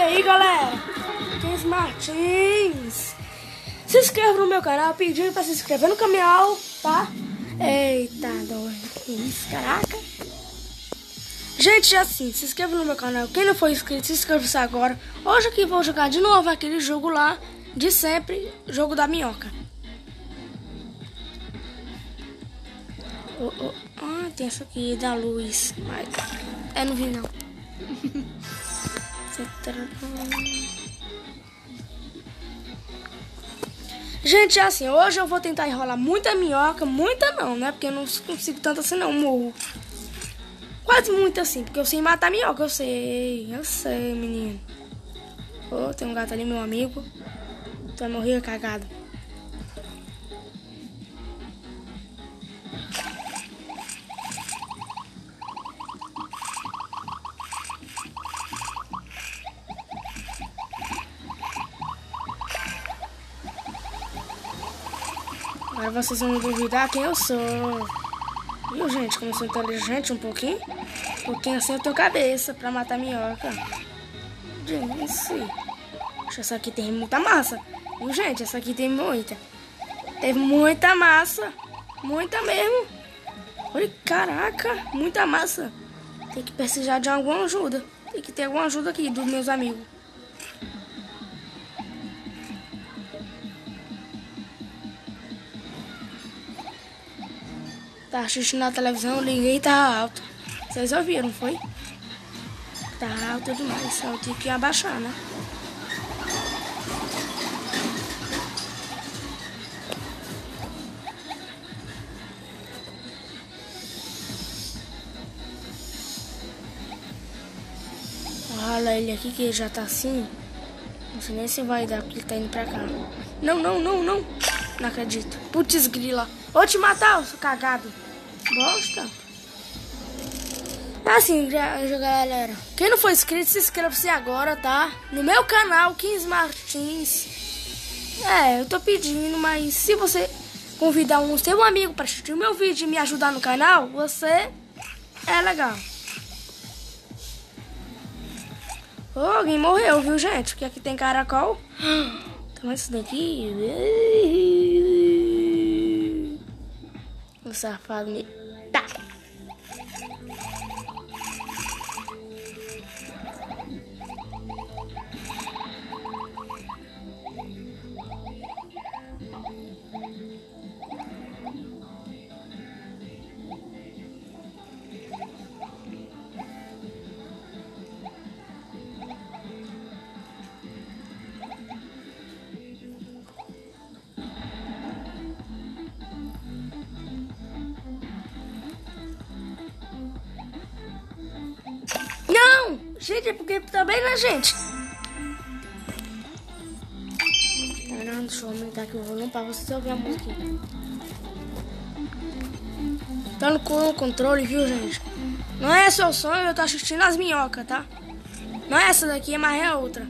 aí, galera? Quem Martins. Se inscreva no meu canal, pedindo pra se inscrever no canal, tá? Eita, doido. Que isso, caraca. Gente, assim, se inscreva no meu canal. Quem não for inscrito, se inscreva-se agora. Hoje aqui vou jogar de novo aquele jogo lá, de sempre, jogo da minhoca. Ah, tem essa aqui da luz, mas não vi não. Gente, assim, hoje eu vou tentar enrolar muita minhoca, muita não, né? Porque eu não consigo tanto assim não, morro. Quase muito assim, porque eu sei matar minhoca, eu sei, menino. Oh, tem um gato ali, meu amigo. Tu vai morrer cagado. Agora vocês vão duvidar quem eu sou. Viu, gente? Como eu sou inteligente um pouquinho. Um pouquinho assim eu tenho cabeça pra matar minhoca. Gente, essa aqui tem muita massa. Viu, gente? Essa aqui tem muita. Teve muita massa. Muita mesmo. Olha, caraca, muita massa. Tem que precisar de alguma ajuda. Tem que ter alguma ajuda aqui dos meus amigos. Tá assistindo na televisão, liguei e tá alto. Vocês ouviram, não foi? Tá alto demais, eu tenho que abaixar, né? Olha ele aqui que já tá assim. Não sei nem se vai dar, porque ele tá indo pra cá. Não. Não acredito. Putz grila. Vou te matar, seu cagado. Bosta. Assim, galera. Quem não for inscrito, se inscreva-se agora, tá? No meu canal, Quem Martins. Eu tô pedindo, mas se você convidar um seu amigo pra assistir o meu vídeo e me ajudar no canal, você é legal. Oh, alguém morreu, viu, gente? Porque aqui tem caracol. Toma isso daqui. O safado me... Tá. Gente, é porque também, né, gente? Deixa eu aumentar aqui o volume pra você ouvir a música. Tá no controle, viu, gente? Não é seu sonho, eu tô assistindo as minhocas, tá? Não é essa daqui, mas é a outra.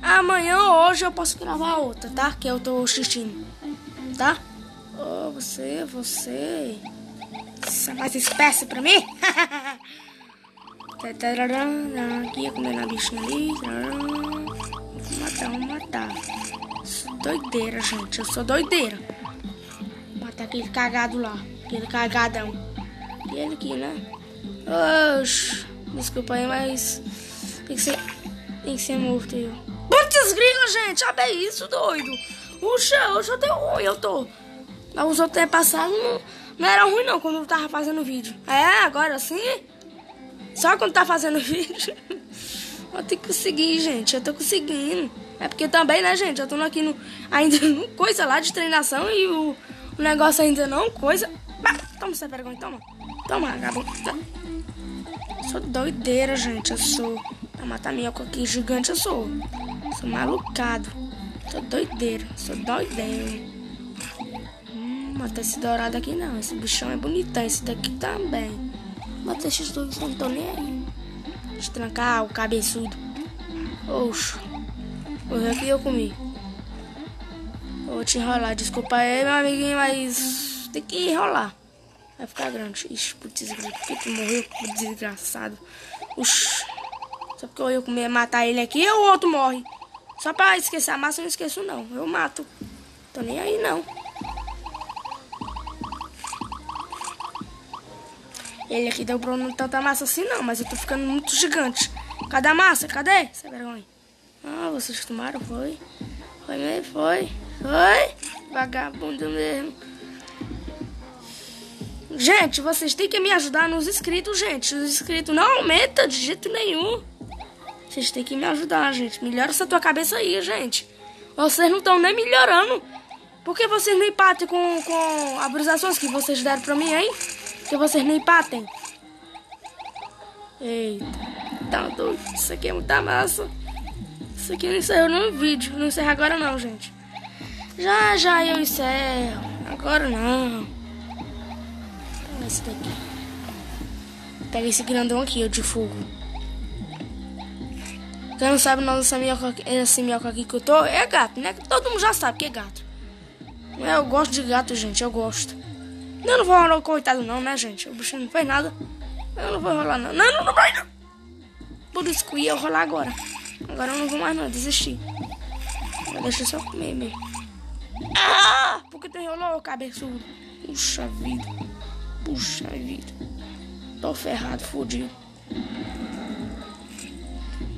Amanhã ou hoje eu posso gravar outra, tá? Que eu tô assistindo, tá? Oh, você... Isso é mais espécie pra mim? Aqui, comendo a bichinha ali. Vou matar. Sou doideira, gente. Eu sou doideira. Vou matar aquele cagado lá. Aquele cagadão. E ele aqui, né? Oxi. Desculpa aí, mas tem que ser morto aí. Putz grila, gente. Olha isso, doido. Oxa, eu tenho ruim, eu tô. Mas os outros passados não era ruim não quando eu tava fazendo vídeo. Agora sim. Só quando tá fazendo vídeo. Eu tenho que conseguir, gente. Eu tô conseguindo. É porque também, né, gente? Eu tô aqui ainda no coisa lá de treinação e o negócio ainda não coisa. Toma essa vergonha, toma. Toma, acabou. Sou doideira, gente. Eu sou. Pra matar minhoca aqui gigante, eu sou. Sou malucado. Sou doideira. Matar esse dourado aqui não. Esse bichão é bonitão. Esse daqui também. Bota esses dois, não tô nem aí. Deixa eu trancar o cabeçudo. Oxo. Hoje aqui eu comi. Vou te enrolar. Desculpa aí, meu amiguinho, mas tem que enrolar. Vai ficar grande. Ixi, putz, por que tu morreu, desgraçado? Oxi. Só porque eu comer matar ele aqui, o outro morre. Só pra esquecer a massa, eu não esqueço não. Eu mato. Tô nem aí não. Ele aqui deu pra não tanta massa assim não, mas eu tô ficando muito gigante. Cadê a massa? Cadê? Sem vergonha. Ah, vocês tomaram? Foi. Foi mesmo? Foi. Vagabundo mesmo. Gente, vocês têm que me ajudar nos inscritos, gente. Os inscritos não aumentam de jeito nenhum. Vocês têm que me ajudar, gente. Melhora essa tua cabeça aí, gente. Vocês não estão nem melhorando. Por que vocês não empatem com as brisações que vocês deram pra mim, hein? Que vocês não empatem. Eita, tá doido. Isso aqui é muita massa. Isso aqui não encerrou no vídeo. Não encerra agora não, gente. Já eu encerro. Agora não. Pega esse daqui. Pega esse grandão aqui, ó, de fogo. Quem não sabe o nome dessa minhoca aqui que eu tô, é gato, né? Todo mundo já sabe que é gato. Eu gosto de gato, gente, eu gosto. Eu não vou rolar o coitado não, né, gente? O bichinho não fez nada. Eu não vou rolar não. Não vai não. Por isso que eu ia rolar agora. Agora eu não vou mais não, desisti. Deixa eu só comer mesmo. Ah! Por que tu enrolou, cabeçudo? Puxa vida. Tô ferrado, fudido.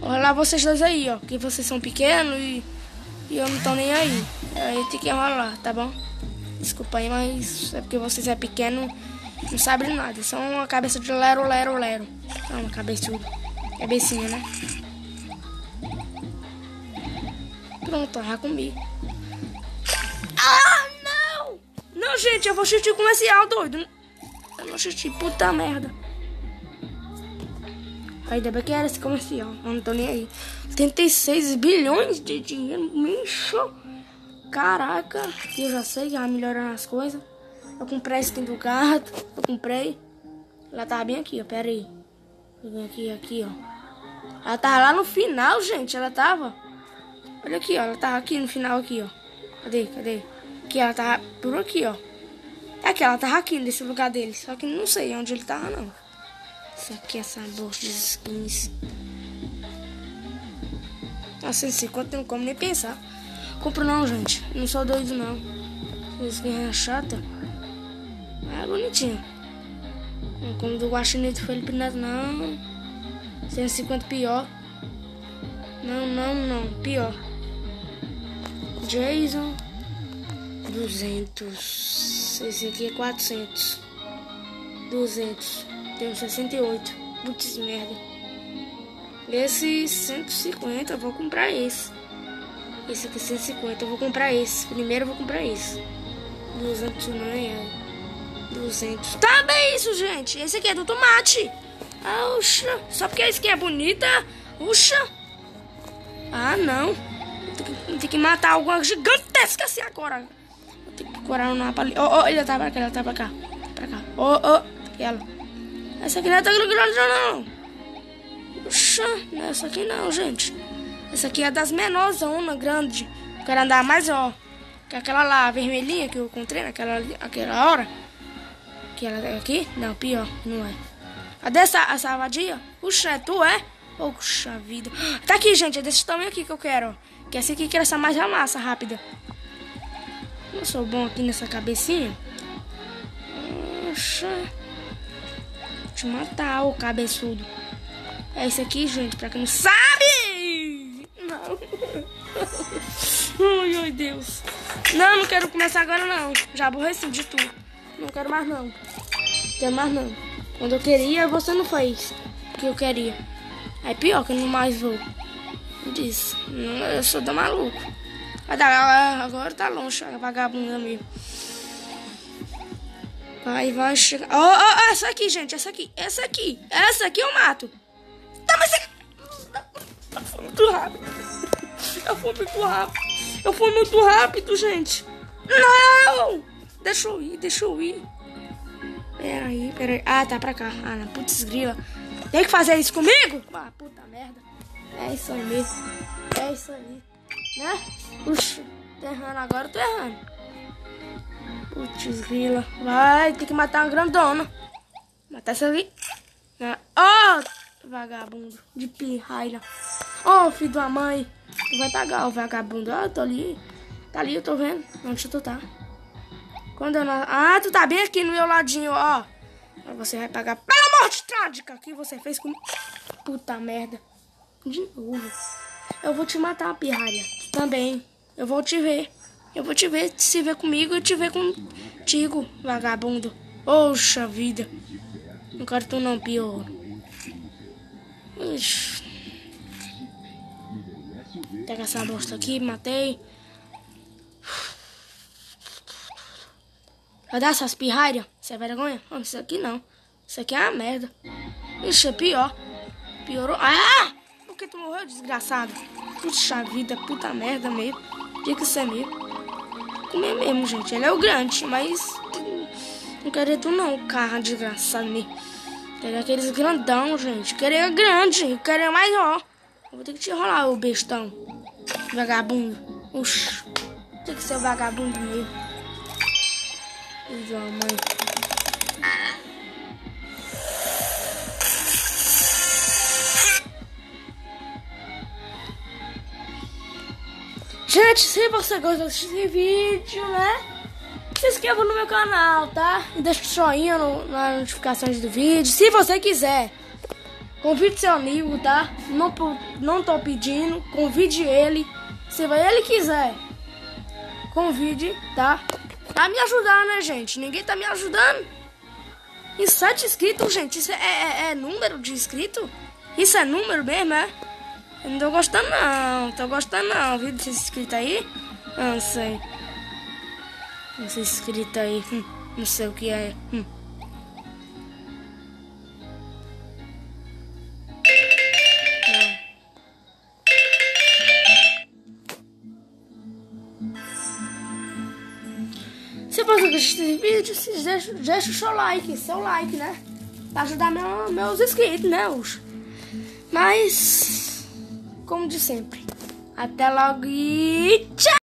Olha lá vocês dois aí, ó. Que vocês são pequenos e eu não tô nem aí. Aí tem que enrolar, tá bom? Desculpa aí, mas é porque vocês é pequeno, não sabem nada. São uma cabeça de lero. É uma cabeçuda. Cabecinha, né? Pronto, já comi. Ah, não! Não, gente, eu vou assistir comercial, doido. Eu não assisti, puta merda. Ainda bem que era esse comercial. Eu não tô nem aí. 86 bilhões de dinheiro, bicho. Caraca, eu já sei, já melhorando as coisas. Eu comprei esse tempo do gato. Eu comprei. Ela tava bem aqui, ó. Pera aí. Aqui, ó. Ela tava lá no final, gente. Ela tava. Olha aqui, ó. Ela tava aqui no final, aqui, ó. Cadê? Aqui, ela tava por aqui, ó. É que ela tava aqui nesse lugar dele. Só que não sei onde ele tava, não. Isso aqui é essa bolsa de skins. Nossa, esse enquanto eu não como nem pensar. Compro não, gente. Não sou doido, não. Essa skin é chata. É bonitinho. Não como do Guaxinim Felipe Neto, não. 150 pior. Não. Pior. Jason. 200. Esse aqui é 400. 200. Tem um 68. Putz, merda. Esse 150, eu vou comprar esse. Esse aqui 150, eu vou comprar esse. Primeiro eu vou comprar esse. 200 não é? 200. Tá bem isso, gente. Esse aqui é do tomate. Ah, uxa. Só porque esse aqui é bonita. Uxa. Ah, não. Tem que matar alguma gigantesca assim agora. Vou ter que procurar um mapa ali. Ele tá pra cá. Pra cá. Aquela. Essa aqui não é tão grande, não. Puxa, não é essa aqui não, gente. Essa aqui é das menores, uma grande. Eu quero andar mais, ó. Que aquela lá, vermelhinha que eu encontrei naquela hora. Aquela aqui? Não, pior, não é. Cadê essa vadia? Puxa, é tu, é? Puxa vida. Tá aqui, gente, é desse tamanho aqui que eu quero. Que essa aqui cresça mais a massa rápida. Eu sou bom aqui nessa cabecinha. Puxa. Vou te matar, ô cabeçudo. É esse aqui, gente, pra quem não sabe. Não. Ai, Deus. Não quero começar agora, não. Já aborreci de tudo. Não quero mais, não. Quando eu queria, você não fez o que eu queria. Aí pior que eu não mais vou. Disse. Eu sou da maluco. Agora tá longe, a vagabunda mesmo. Vai chegar. Essa aqui, gente. Essa aqui eu mato. Tá, mas foi muito rápido. Eu fui muito rápido, gente. Não! Deixa eu ir. Pera aí. Ah, tá pra cá. Ah, não. Putz, grila. Tem que fazer isso comigo? Ah, puta merda. É isso aí mesmo. Né? Puxa, tô errando agora, tô errando. Putz, grila. Vai, tem que matar uma grandona. Matar essa ali. Vagabundo de pirraia. Ó, filho da mãe. Tu vai pagar o vagabundo. Ó, eu tô ali. Tá ali, eu tô vendo. Onde tu tá? Quando eu não... Ah, tu tá bem aqui no meu ladinho, ó. Você vai pagar pela morte trágica que você fez comigo. Puta merda. De novo. Eu vou te matar, pirralha. Tu também. Eu vou te ver. Eu vou te ver. Se ver comigo, eu te ver contigo, vagabundo. Poxa vida. Não quero tu não, pior. Ixi. Pega essa bosta aqui, matei. Vai dar essas pirralhas? Isso é vergonha? Não, isso aqui não. Isso aqui é uma merda. Ixi, é pior. Piorou. Ah! Por que tu morreu, desgraçado? Puxa vida, puta merda mesmo. Tinha que ser mesmo. Comer mesmo, gente. Ele é o grande, mas... Não queria tu não, carro desgraçado mesmo. Queria aqueles grandão, gente. Queria grande, eu queria maior. Eu vou ter que te enrolar, ô bestão. Vagabundo. Oxi. Tem que ser vagabundo mesmo. Filho da mãe. Gente, se você gostou desse vídeo, né? Se inscreva no meu canal, tá? E deixa o joinha nas notificações do vídeo. Se você quiser, convide seu amigo, tá? Não tô pedindo, convide ele. Se ele quiser, convide, tá? Tá me ajudando, né, gente? Ninguém tá me ajudando. E 7 inscritos, gente. Isso é número de inscritos? Isso é número mesmo, é? Eu não tô gostando, não. Tô gostando, não. Viu desse inscrito aí? Não sei. Esse inscrito aí. Não sei o que é. Não. Se você gostou desse vídeo, deixa o seu like, né? Pra ajudar meus inscritos, né? Mas, como de sempre, até logo e tchau!